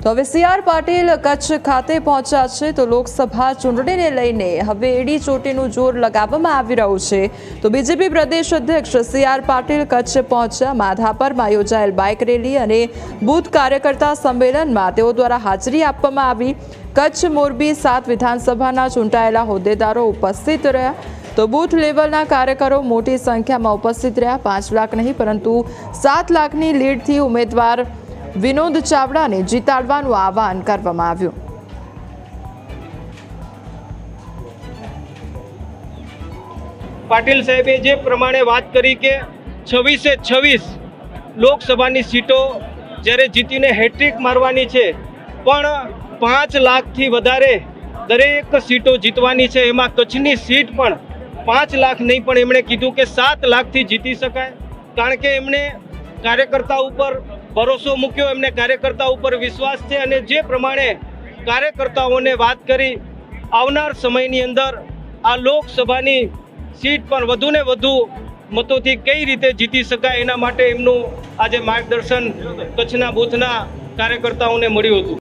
તો હવે CR પાટીલ કચ્છ ખાતે પહોંચ્યા છે તો લોકસભા ચૂંટણીને લઈને હવે એડી ચોટીનું જોર લગાવવામાં આવી રહ્યું છે તો બીજેપી પ્રદેશ અધ્યક્ષ CR પાટીલ કચ્છ પહોંચ્યા। માધાપરમાં યોજાયેલ બાઇક રેલી અને બૂથ કાર્યકર્તા સંમેલનમાં તેઓ દ્વારા હાજરી આપવામાં આવી। કચ્છ મોરબી 7 વિધાનસભાના ચૂંટાયેલા હોદ્દેદારો ઉપસ્થિત રહ્યા તો બૂથ લેવલના કાર્યકરો મોટી સંખ્યામાં ઉપસ્થિત રહ્યા। 5 લાખ નહીં પરંતુ 7 લાખની લીડથી ઉમેદવાર વિનોદ ચાવડાને જીતાડવાનું આહવાન કરવામાં આવ્યું। પાટીલ સાહેબે જે પ્રમાણે વાત કરી કે 26 લોકસભાની સીટો જ્યારે જીતીને હેટ્રિક મારવાની છે પણ 5 લાખથી વધારે દરેક સીટો જીતવાની છે। એમાં કચ્છની સીટ પણ 5 લાખ નહીં પણ એમણે કીધું કે 7 લાખથી જીતી શકાય, કારણ કે એમણે કાર્યકર્તા ઉપર ભરોસો મૂક્યો, એમને કાર્યકર્તા ઉપર વિશ્વાસ છે અને જે પ્રમાણે કાર્યકર્તાઓને વાત કરી આવનાર સમયની અંદર આ લોકસભાની સીટ પણ વધુને વધુ મતોથી કઈ રીતે જીતી શકાય એના માટે એમનું આજે માર્ગદર્શન કચ્છના બૂથના કાર્યકર્તાઓને મળ્યું હતું।